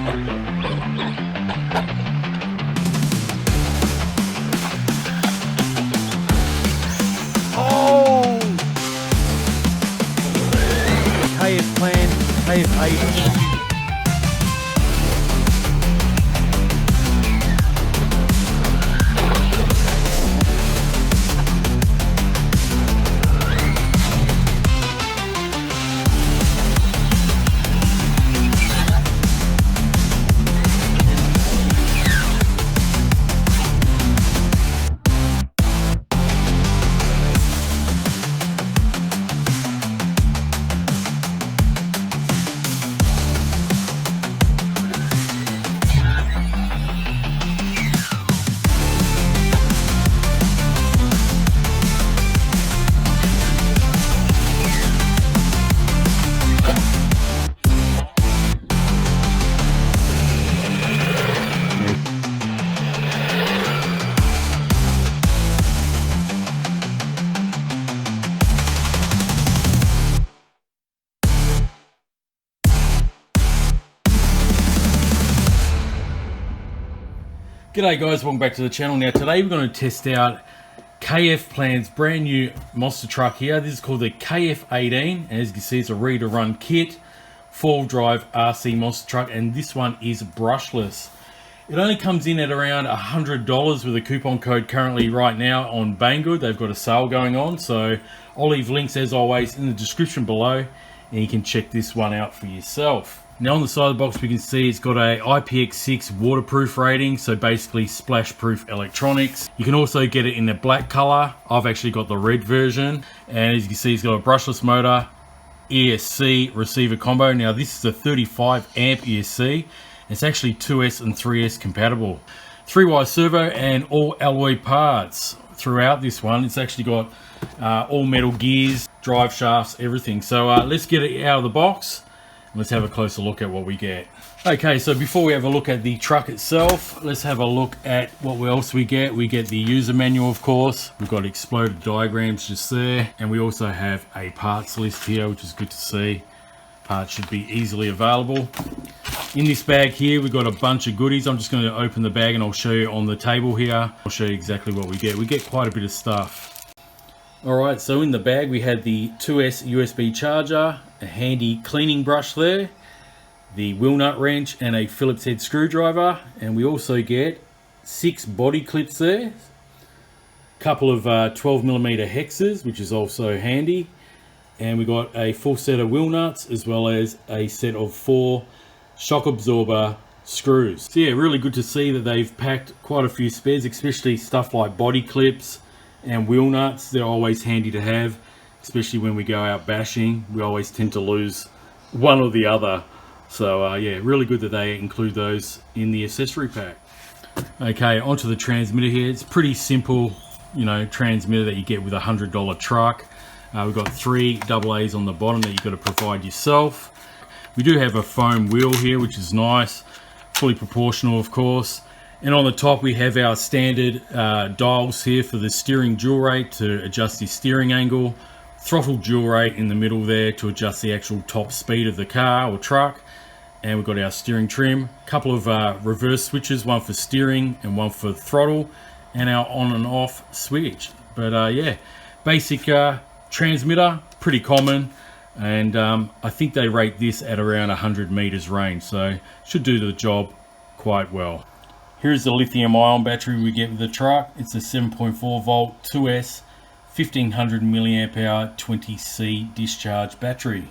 Oh! KFPLAN KF18. G'day guys, welcome back to the channel. Now today we're going to test out KFPLAN's brand new monster truck here. This is called the KF18, and as you can see it's a ready to run kit, 4-wheel drive RC monster truck, and this one is brushless. It only comes in at around $100 with a coupon code currently right now on Banggood. They've got a sale going on, so I'll leave links as always in the description below and you can check this one out for yourself. Now on the side of the box we can see it's got a IPX6 waterproof rating, so basically splash proof electronics. You can also get it in the black color. I've actually got the red version, and as you can see it's got a brushless motor, ESC receiver combo. Now this is a 35 amp ESC. It's actually 2S and 3S compatible. 3-wire servo and all alloy parts throughout this one. It's actually got all metal gears, drive shafts, everything. So let's get it out of the box. Let's have a closer look at what we get. Okay, so before we have a look at the truck itself, let's have a look at what else we get. We get the user manual, of course. We've got exploded diagrams just there. And we also have a parts list here, which is good to see. Parts should be easily available. In this bag here, we've got a bunch of goodies. I'm just going to open the bag and I'll show you on the table here. I'll show you exactly what we get. We get quite a bit of stuff. Alright, so in the bag we had the 2S USB charger, a handy cleaning brush there, the wheel nut wrench and a Phillips head screwdriver, and we also get 6 body clips there, a couple of 12mm hexes, which is also handy, and we got a full set of wheel nuts as well as a set of 4 shock absorber screws. So yeah, really good to see that they've packed quite a few spares, especially stuff like body clips and wheel nuts. They're always handy to have, especially when we go out bashing. We always tend to lose one or the other. So yeah, really good that they include those in the accessory pack. Okay, onto the transmitter here. It's pretty simple, you know, transmitter that you get with a $100 truck. We've got 3 AA's on the bottom that you've got to provide yourself. We do have a foam wheel here, which is nice, fully proportional of course. And on the top we have our standard dials here for the steering dual rate to adjust the steering angle, throttle dual rate in the middle there to adjust the actual top speed of the car or truck, and we've got our steering trim, a couple of reverse switches, one for steering and one for throttle, and our on and off switch. But yeah, basic transmitter, pretty common, and I think they rate this at around 100 meters range, so should do the job quite well. Here's the lithium ion battery we get with the truck. It's a 7.4 volt 2S 1500 milliamp hour 20C discharge battery.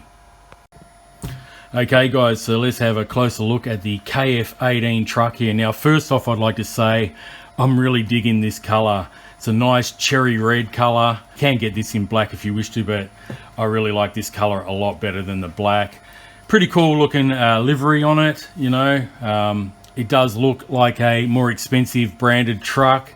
Okay guys, so let's have a closer look at the KF18 truck here. Now first off, I'd like to say I'm really digging this color. It's a nice cherry red color. You can get this in black if you wish to, but I really like this color a lot better than the black. Pretty cool looking livery on it, you know. It does look like a more expensive branded truck.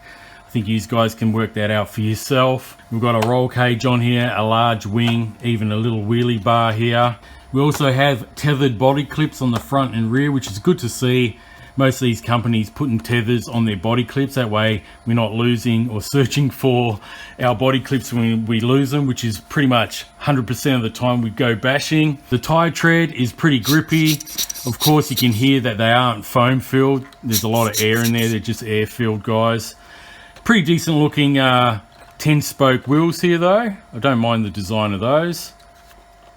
I think you guys can work that out for yourself. We've got a roll cage on here, a large wing, even a little wheelie bar here. We also have tethered body clips on the front and rear, which is good to see. most of these companies putting tethers on their body clips. That way we're not losing or searching for our body clips when we lose them, which is pretty much 100% of the time we go bashing. The tire tread is pretty grippy. Of course, you can hear that they aren't foam filled. There's a lot of air in there. They're just air filled, guys. Pretty decent looking 10-spoke wheels here though. I don't mind the design of those.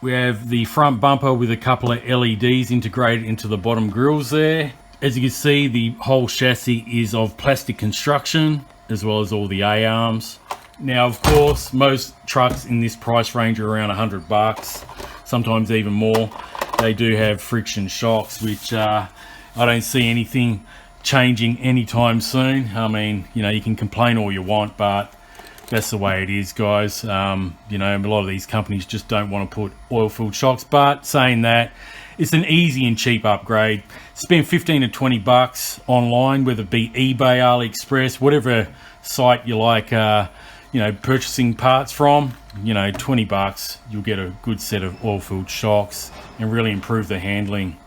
We have the front bumper with a couple of LEDs integrated into the bottom grills there. As you can see, the whole chassis is of plastic construction, as well as all the A-arms. Now, of course, most trucks in this price range are around $100, sometimes even more. They do have friction shocks, which I don't see anything changing anytime soon. I mean, you know, you can complain all you want, but that's the way it is, guys. You know, a lot of these companies just don't want to put oil-filled shocks. But saying that, it's an easy and cheap upgrade. Spend 15 to 20 bucks online, whether it be eBay, AliExpress, whatever site you like, you know, purchasing parts from. You know, 20 bucks, you'll get a good set of oil-filled shocks and really improve the handling.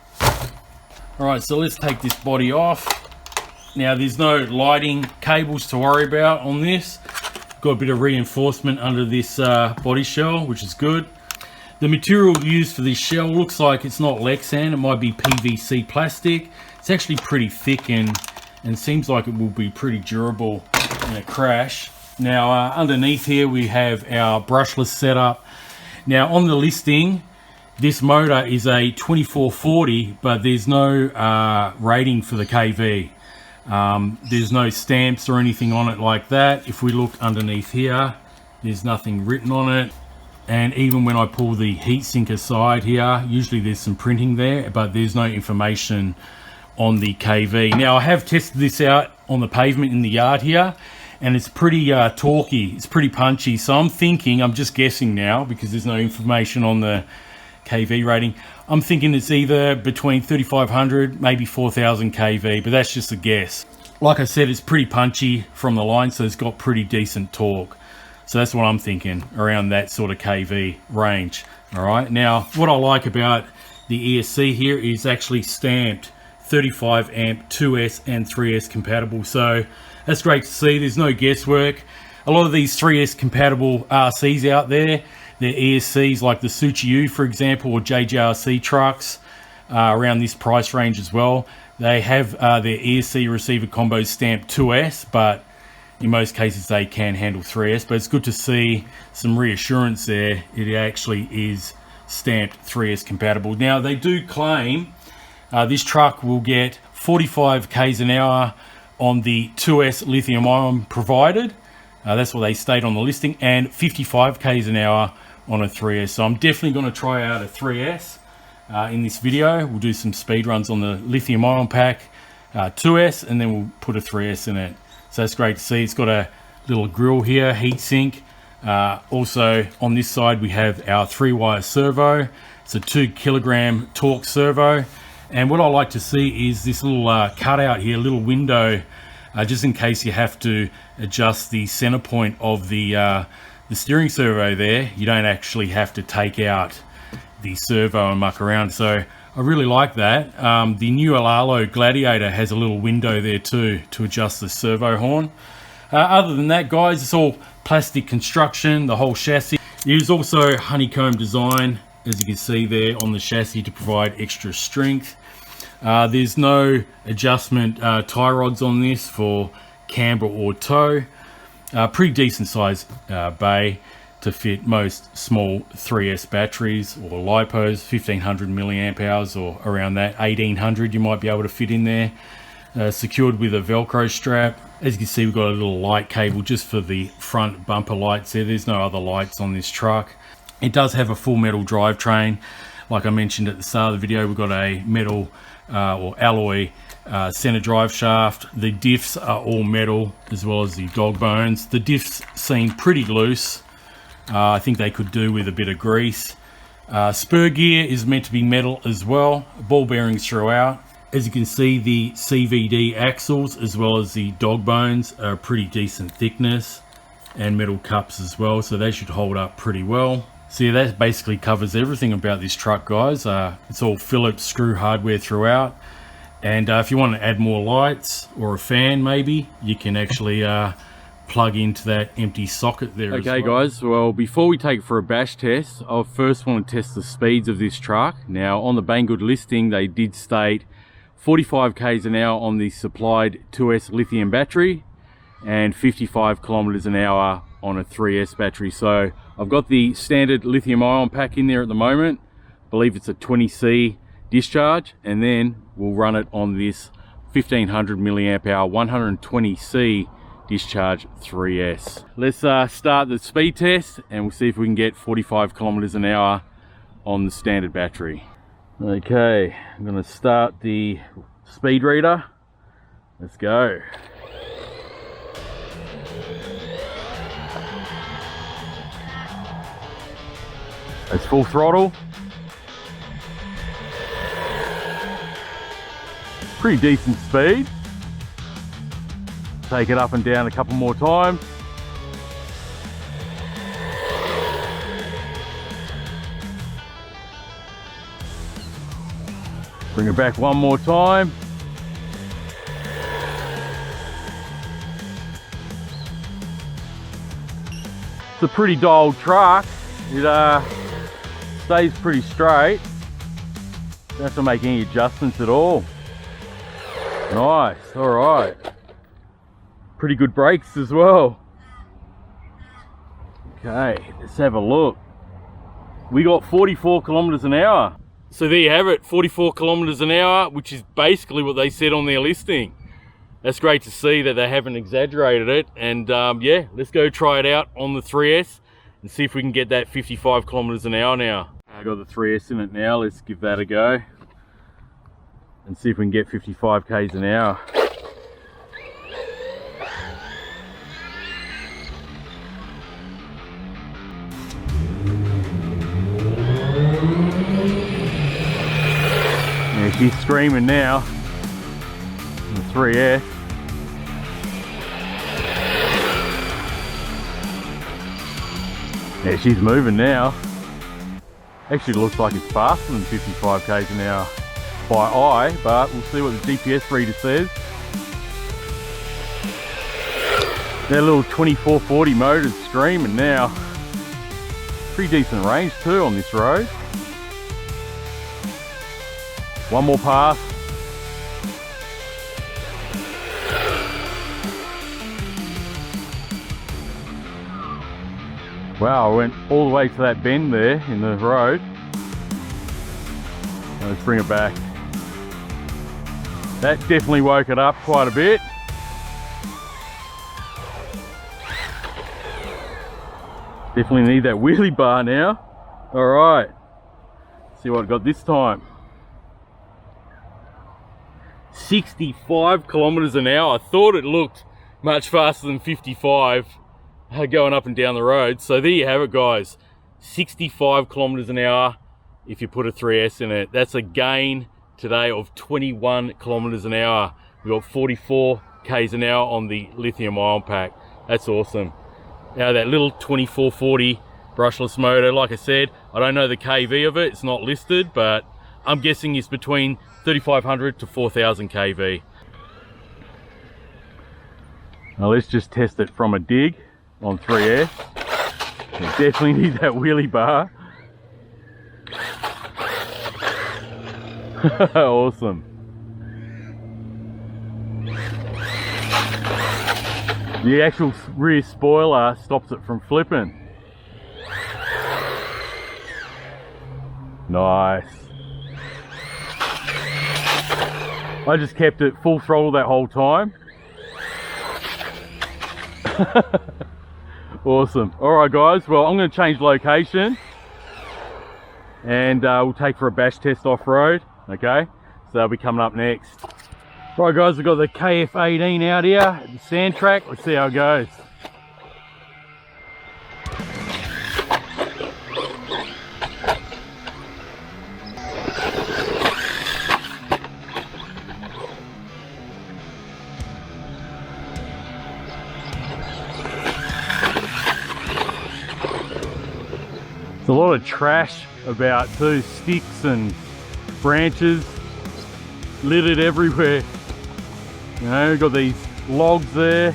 All right, so let's take this body off. Now, there's no lighting cables to worry about on this. Got a bit of reinforcement under this body shell, which is good. The material used for this shell looks like it's not Lexan. It might be PVC plastic. It's actually pretty thick and seems like it will be pretty durable in a crash. Now, underneath here we have our brushless setup. Now, on the listing, this motor is a 2440, but there's no rating for the KV. There's no stamps or anything on it like that. If we look underneath here, there's nothing written on it. And even when I pull the heatsink aside here, usually there's some printing there, but there's no information on the KV. Now, I have tested this out on the pavement in the yard here, and it's pretty torquey. It's pretty punchy. So I'm thinking, I'm just guessing now because there's no information on the KV rating. I'm thinking it's either between 3,500, maybe 4,000 KV, but that's just a guess. Like I said, it's pretty punchy from the line, so it's got pretty decent torque. So that's what I'm thinking, around that sort of KV range. All right, now what I like about the ESC here is actually stamped 35 amp 2S and 3S compatible. So that's great to see. There's no guesswork. A lot of these 3S compatible RCs out there, they're ESCs like the Suchiu, for example, or JJRC trucks around this price range as well. They have their ESC receiver combos stamped 2S, but in most cases they can handle 3S. But it's good to see some reassurance there. It actually is stamped 3S compatible. Now, they do claim this truck will get 45 k's an hour on the 2S lithium ion provided. That's what they state on the listing, and 55 k's an hour on a 3S. So I'm definitely going to try out a 3S in this video. We'll do some speed runs on the lithium ion pack 2S, and then we'll put a 3S in it. So that's great to see. It's got a little grill here, heatsink. Also on this side we have our 3-wire servo. It's a 2 kilogram torque servo. And what I like to see is this little cutout here, little window, just in case you have to adjust the center point of the steering servo there. You don't actually have to take out the servo and muck around. So I really like that. The new Alalo Gladiator has a little window there too to adjust the servo horn. Other than that, guys, it's all plastic construction, the whole chassis. There's also honeycomb design, as you can see there on the chassis, to provide extra strength. There's no adjustment tie rods on this for camber or tow. Pretty decent size bay to fit most small 3S batteries or LiPos, 1500 milliamp hours or around that, 1800 you might be able to fit in there. Secured with a Velcro strap. As you can see, we've got a little light cable just for the front bumper lights there. There's no other lights on this truck. It does have a full metal drivetrain. Like I mentioned at the start of the video, we've got a metal or alloy center drive shaft. The diffs are all metal, as well as the dog bones. The diffs seem pretty loose. I think they could do with a bit of grease. Spur gear is meant to be metal as well. Ball bearings throughout. As you can see, the CVD axles as well as the dog bones are pretty decent thickness, and metal cups as well, so they should hold up pretty well. So yeah, that basically covers everything about this truck, guys. It's all Phillips screw hardware throughout, And if you want to add more lights or a fan maybe, you can actually plug into that empty socket there. Okay guys, well before we take it for a bash test, I first want to test the speeds of this truck. Now on the Banggood listing they did state 45 k's an hour on the supplied 2S lithium battery and 55 kilometers an hour on a 3S battery. So I've got the standard lithium ion pack in there at the moment. I believe it's a 20C discharge, and then we'll run it on this 1500 milliamp hour 120C discharge 3S. Let's start the speed test and we'll see if we can get 45 kilometers an hour on the standard battery. Okay, I'm going to start the speed reader. Let's go. That's full throttle. Pretty decent speed. Take it up and down a couple more times. Bring it back one more time. It's a pretty dialed truck. It stays pretty straight. Don't have to make any adjustments at all. Nice, all right. Pretty good brakes as well. Okay, let's have a look. We got 44 kilometers an hour. So there you have it, 44 kilometers an hour, which is basically what they said on their listing. That's great to see that they haven't exaggerated it. And yeah, let's go try it out on the 3S and see if we can get that 55 kilometers an hour now. I've got the 3S in it now. Let's give that a go and see if we can get 55 k's an hour. Yeah, she's screaming now. The 3S. Yeah, she's moving now. Actually looks like it's faster than 55 k's an hour by eye, but we'll see what the GPS reader says. That little 2440 motor's screaming now. Pretty decent range too on this road. One more pass. Wow, I went all the way to that bend there in the road. Let's bring it back. That definitely woke it up quite a bit. Definitely need that wheelie bar now. All right, see what I got this time. 65 kilometers an hour. I thought it looked much faster than 55 going up and down the road. So there you have it, guys. 65 kilometers an hour if you put a 3S in it. That's a gain today of 21 kilometers an hour. We got 44 k's an hour on the lithium ion pack. That's awesome. Now that little 2440 brushless motor, like I said, I don't know the kV of it, it's not listed, but I'm guessing it's between 3500 to 4000 kV. Now let's just test it from a dig on 3S. You definitely need that wheelie bar. Awesome. The actual rear spoiler stops it from flipping. Nice. I just kept it full throttle that whole time. Awesome. Alright guys, well I'm going to change location and we'll take for a bash test off-road. Okay, so that'll be coming up next. Right guys, we've got the KF18 out here at the sand track. Let's see how it goes. There's a lot of trash about too, sticks and branches. littered everywhere. You know, we've got these logs there.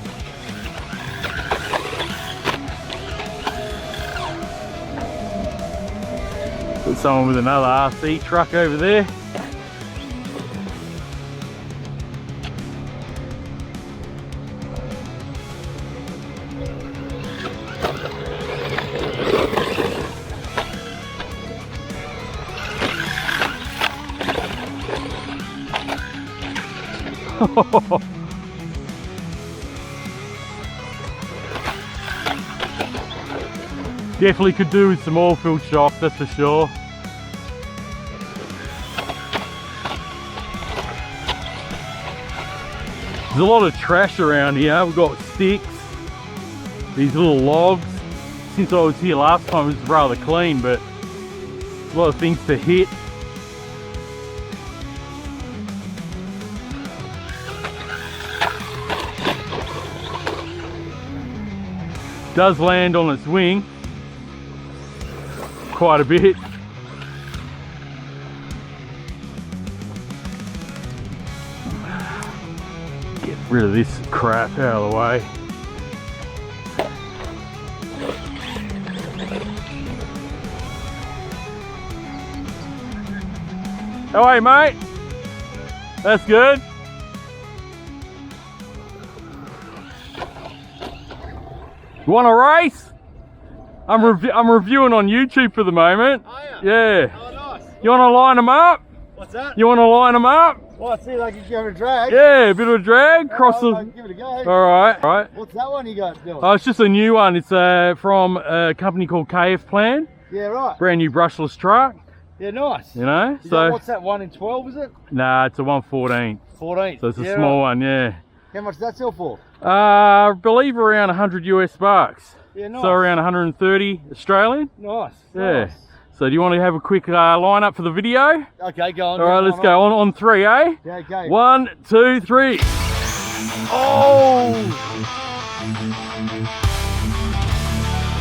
Got someone with another RC truck over there. Definitely could do with some oil filled shocks, that's for sure. There's a lot of trash around here. We've got sticks, these little logs. Since I was here last time it was rather clean, but a lot of things to hit. Does land on its wing quite a bit. Get rid of this crap out of the way. How are you, mate? That's good. You want a race? I'm reviewing on YouTube for the moment. Oh, yeah? Yeah. Oh, nice. You want to line them up? What's that? You want to line them up? Well, I see like you give it a drag. Yeah, a bit of a drag. Cross the... Give it a go. Alright, alright. What's that one you got doing? Oh, it's just a new one. It's from a company called KFPLAN. Yeah, right. Brand new brushless truck. Yeah, nice. You know? What's that, 1 in 12, is it? Nah, it's a 114. 14. So it's a small one, yeah. How much does that sell for? I believe around 100 US bucks. Yeah, nice. So around 130 Australian. Nice. Yeah. Nice. So do you want to have a quick line up for the video? Okay, go on. All right, let's go on 3, eh? Yeah, okay. 1, 2, 3. Oh!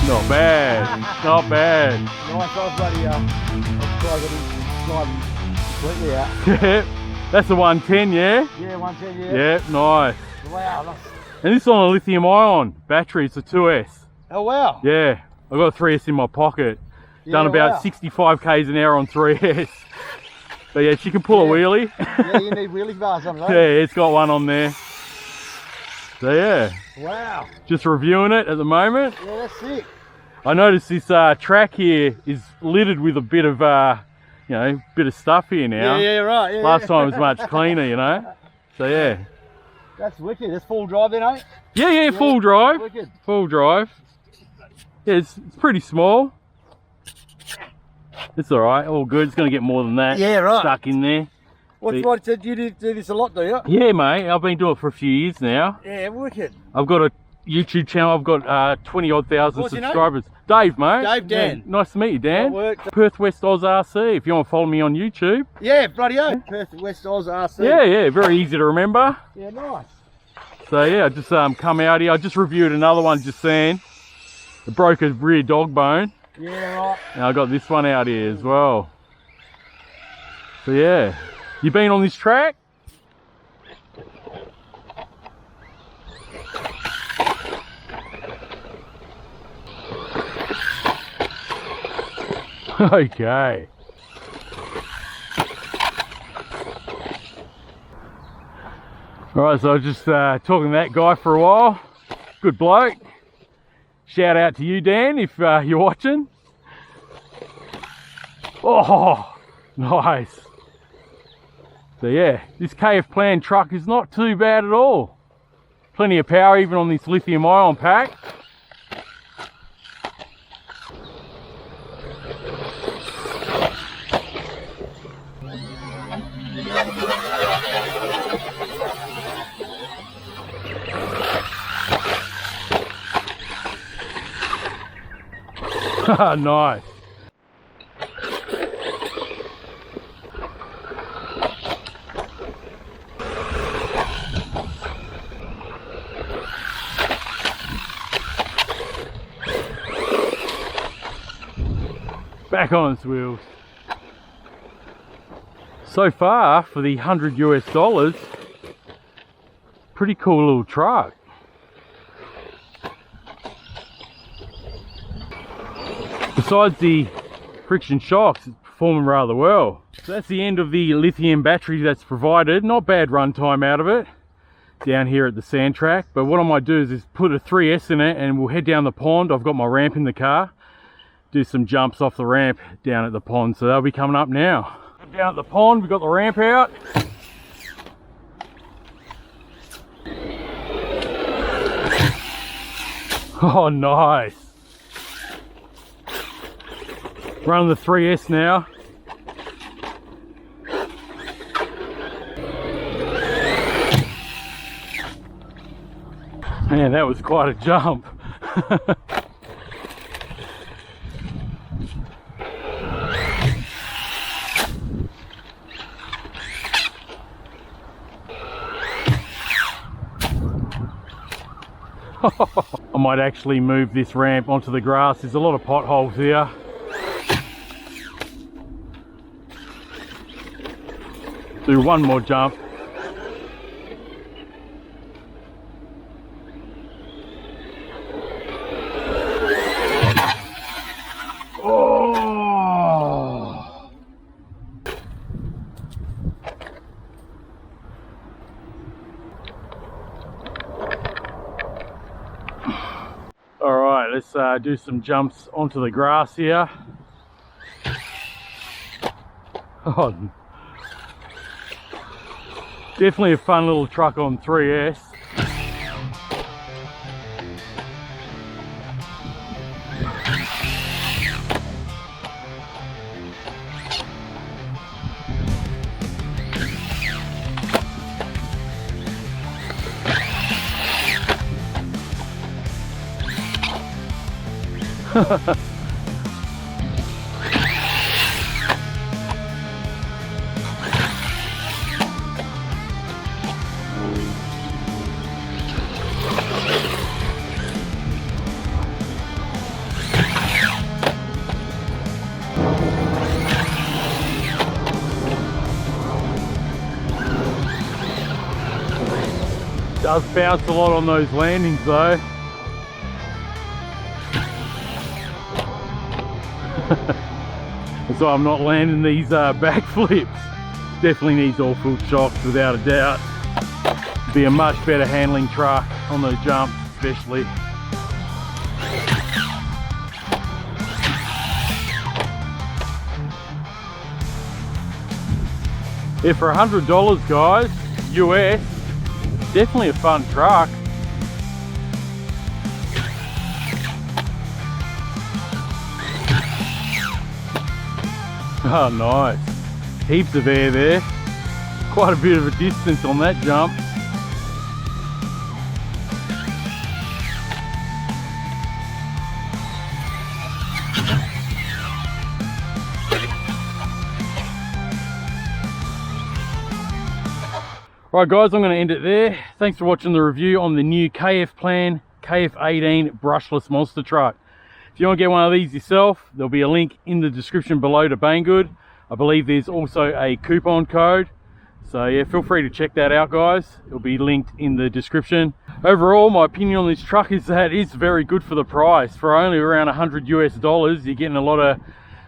Not bad. Not bad. Nice, I've bloody, I've slide completely out. Yeah. That's a 110, yeah? Yeah, 110, yeah. Yeah, nice. Wow, that's... And this is on a lithium ion battery. It's a 2S. Oh, wow. Yeah. I've got a 3S in my pocket. Yeah, Done about wow. 65 k's an hour on 3S. But yeah, she can pull a wheelie. Yeah, you need wheelie bars on it, Yeah, it's got one on there. So yeah. Wow. Just reviewing it at the moment. Yeah, that's sick. I noticed this track here is littered with a bit of, you know, bit of stuff here now. Yeah, right. Yeah, Last time it was much cleaner, you know. So yeah. That's wicked. That's full drive then, eh? Yeah, full drive. Wicked. Full drive. Yeah, it's pretty small. It's all right, all good. It's going to get more than that. Yeah, right. Stuck in there. What did you do this a lot, do you? Yeah, mate. I've been doing it for a few years now. Yeah, wicked. I've got a YouTube channel. I've got 20 odd thousand What's your name? subscribers. Dave, mate. Dave, Dan. Yeah, nice to meet you, Dan. Work. Perth West Oz RC. If you want to follow me on YouTube. Yeah, bloody oath. Perth West Oz RC. Yeah, very easy to remember. Yeah, nice. So yeah, I just come out here. I just reviewed another one just saying. It broke a rear dog bone. Yeah, right. And I got this one out here as well. So yeah, you been on this track? Okay. Alright, so I was just talking to that guy for a while. Good bloke. Shout out to you, Dan, if you're watching. Oh, nice. So yeah, this KFPLAN truck is not too bad at all. Plenty of power even on this lithium ion pack. Nice. Back on its wheels. So far, for the $100 US, pretty cool little truck. Besides the friction shocks, it's performing rather well. So that's the end of the lithium battery that's provided. Not bad runtime out of it down here at the sand track. But what I might do is put a 3S in it and we'll head down the pond. I've got my ramp in the car. Do some jumps off the ramp down at the pond. So they'll be coming up now. Down at the pond, we've got the ramp out. Oh, nice. Running the 3S now. Man, that was quite a jump. I might actually move this ramp onto the grass. There's a lot of potholes here. Do one more jump. Oh! All right, let's do some jumps onto the grass here. Oh, definitely a fun little truck on 3S. Does bounce a lot on those landings though. So I'm not landing these backflips. Definitely needs all full shocks without a doubt. Be a much better handling truck on those jumps especially. Yeah, for $100 guys, US, definitely a fun truck. Oh, nice. Heaps of air there. Quite a bit of a distance on that jump. Right guys, I'm going to end it there. Thanks for watching the review on the new KFPLAN KF18 brushless monster truck. If you want to get one of these yourself, there'll be a link in the description below to Banggood. I believe there's also a coupon code. So yeah, feel free to check that out guys. It'll be linked in the description. Overall, my opinion on this truck is that it's very good for the price. For only around $100 US, you're getting a lot of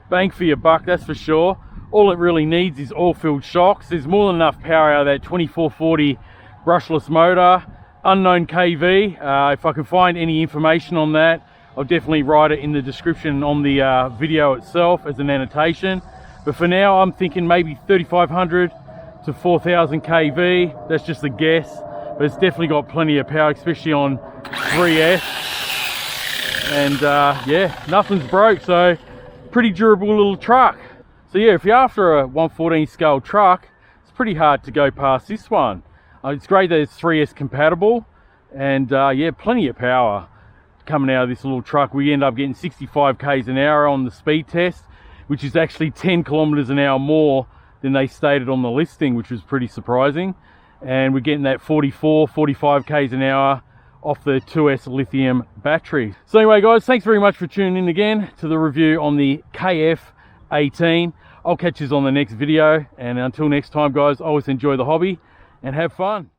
bang for your buck, that's for sure. All it really needs is oil-filled shocks. There's more than enough power out of that 2440 brushless motor. Unknown KV. If I can find any information on that, I'll definitely write it in the description on the video itself as an annotation. But for now, I'm thinking maybe 3500 to 4000 KV. That's just a guess, but it's definitely got plenty of power, especially on 3S. And yeah, nothing's broke, so pretty durable little truck. So yeah, if you're after a 1/14 scale truck, it's pretty hard to go past this one. It's great that it's 3S compatible, and yeah, plenty of power coming out of this little truck. We end up getting 65 k's an hour on the speed test, which is actually 10 kilometers an hour more than they stated on the listing, which was pretty surprising. And we're getting that 45 k's an hour off the 2S lithium battery. So anyway guys, thanks very much for tuning in again to the review on the KF18. I'll catch you on the next video, and until next time guys, always enjoy the hobby and have fun.